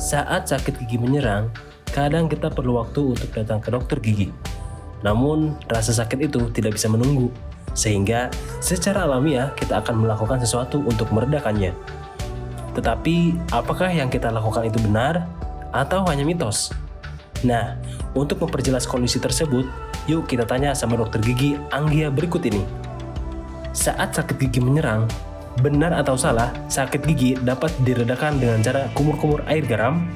Saat sakit gigi menyerang, kadang kita perlu waktu untuk datang ke dokter gigi. Namun, rasa sakit itu tidak bisa menunggu, sehingga secara alamiah kita akan melakukan sesuatu untuk meredakannya. Tetapi, apakah yang kita lakukan itu benar atau hanya mitos? Nah, untuk memperjelas kondisi tersebut, yuk kita tanya sama dokter gigi Anggia berikut ini. Saat sakit gigi menyerang, benar atau salah sakit gigi dapat diredakan dengan cara kumur-kumur air garam?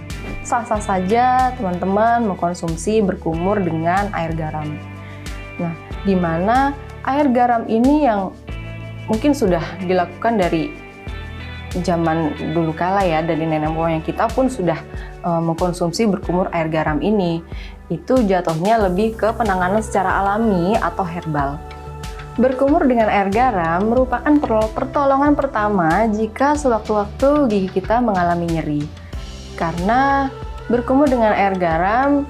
Sah-sah saja teman-teman mengkonsumsi berkumur dengan air garam. Nah, di mana air garam ini yang mungkin sudah dilakukan dari zaman dulu kala ya, dari nenek moyang kita pun sudah mengkonsumsi berkumur air garam ini. Itu jatuhnya lebih ke penanganan secara alami atau herbal. Berkumur dengan air garam merupakan pertolongan pertama jika sewaktu-waktu gigi kita mengalami nyeri. Karena berkumur dengan air garam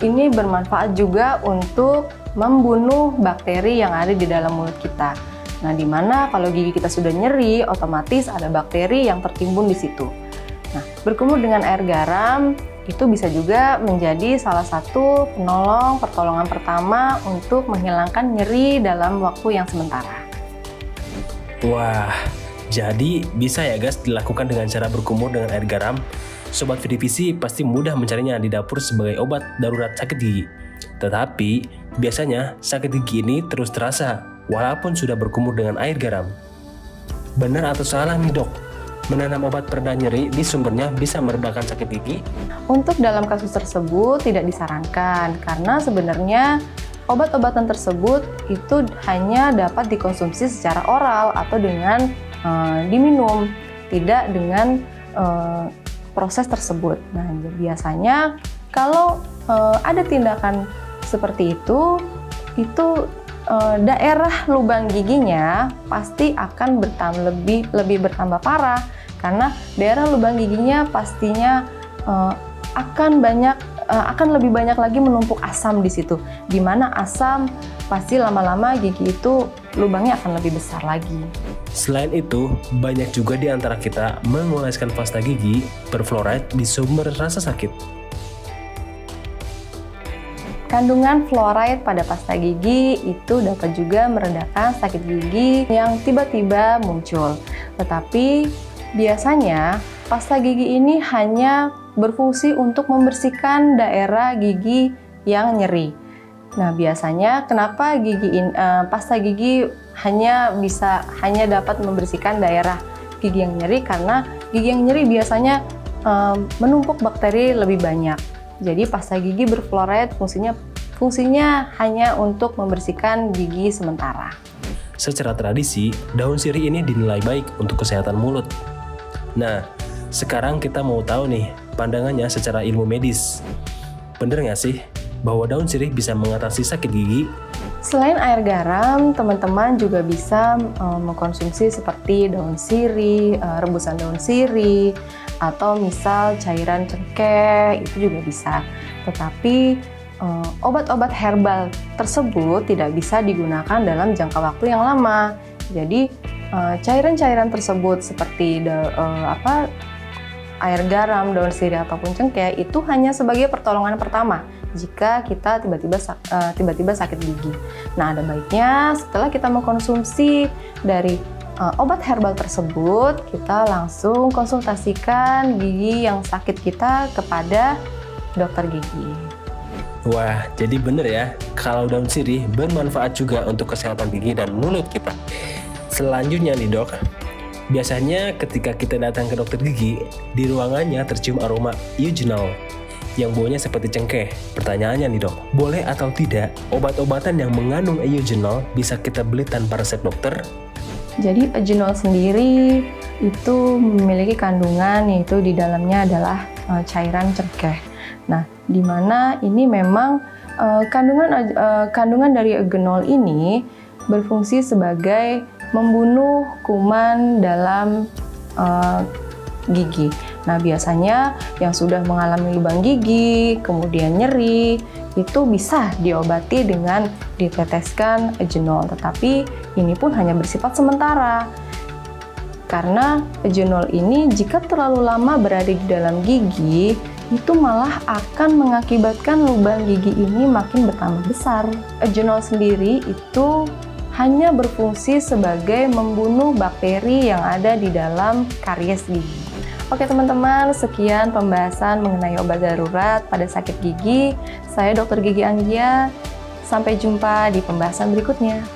ini bermanfaat juga untuk membunuh bakteri yang ada di dalam mulut kita. Nah, di mana kalau gigi kita sudah nyeri, otomatis ada bakteri yang tertimbun di situ. Nah, berkumur dengan air garam itu bisa juga menjadi salah satu pertolongan pertama untuk menghilangkan nyeri dalam waktu yang sementara. Wah, jadi bisa ya guys dilakukan dengan cara berkumur dengan air garam. Sobat Vidivisi pasti mudah mencarinya di dapur sebagai obat darurat sakit gigi. Tetapi, biasanya sakit gigi ini terus terasa walaupun sudah berkumur dengan air garam. Benar atau salah nih dok? Menanam obat pereda nyeri di sumbernya bisa meredakan sakit gigi? Untuk dalam kasus tersebut tidak disarankan karena sebenarnya obat-obatan tersebut itu hanya dapat dikonsumsi secara oral atau dengan diminum, tidak dengan proses tersebut. Nah, biasanya kalau ada tindakan seperti itu daerah lubang giginya pasti akan lebih bertambah parah karena daerah lubang giginya pastinya akan lebih banyak lagi menumpuk asam di situ, di mana asam pasti lama-lama gigi itu lubangnya akan lebih besar lagi. Selain itu, banyak juga di antara kita mengoleskan pasta gigi berfluoride di sumber rasa sakit. Kandungan fluoride pada pasta gigi itu dapat juga meredakan sakit gigi yang tiba-tiba muncul. Tetapi biasanya pasta gigi ini hanya berfungsi untuk membersihkan daerah gigi yang nyeri. Nah, biasanya kenapa pasta gigi hanya dapat membersihkan daerah gigi yang nyeri? Karena gigi yang nyeri biasanya menumpuk bakteri lebih banyak. Jadi pasta gigi berfluoride fungsinya hanya untuk membersihkan gigi sementara. Secara tradisi, daun sirih ini dinilai baik untuk kesehatan mulut. Nah, sekarang kita mau tahu nih pandangannya secara ilmu medis. Bener nggak sih bahwa daun sirih bisa mengatasi sakit gigi? Selain air garam, teman-teman juga bisa mengkonsumsi seperti daun sirih, rebusan daun sirih, atau misal cairan cengkeh, itu juga bisa. Tetapi obat-obat herbal tersebut tidak bisa digunakan dalam jangka waktu yang lama. Jadi cairan-cairan tersebut seperti air garam, daun sirih ataupun cengkeh itu hanya sebagai pertolongan pertama jika kita tiba-tiba sakit gigi. Nah, ada baiknya setelah kita mengkonsumsi dari obat herbal tersebut, kita langsung konsultasikan gigi yang sakit kita kepada dokter gigi. Wah, jadi bener ya, kalau daun sirih bermanfaat juga untuk kesehatan gigi dan mulut kita. Selanjutnya nih dok, biasanya ketika kita datang ke dokter gigi, di ruangannya tercium aroma eugenol yang baunya seperti cengkeh. Pertanyaannya nih dok, boleh atau tidak obat-obatan yang mengandung eugenol bisa kita beli tanpa resep dokter? Jadi eugenol sendiri itu memiliki kandungan yaitu di dalamnya adalah cairan cengkeh. Nah, di mana ini memang kandungan dari eugenol ini berfungsi sebagai membunuh kuman dalam gigi. Nah, biasanya yang sudah mengalami lubang gigi, kemudian nyeri, itu bisa diobati dengan diteteskan Eugenol, tetapi ini pun hanya bersifat sementara. Karena Eugenol ini jika terlalu lama berada di dalam gigi, itu malah akan mengakibatkan lubang gigi ini makin bertambah besar. Eugenol sendiri itu hanya berfungsi sebagai membunuh bakteri yang ada di dalam karies gigi. Oke teman-teman, sekian pembahasan mengenai obat darurat pada sakit gigi. Saya Dr. Gigi Anggia. Sampai jumpa di pembahasan berikutnya.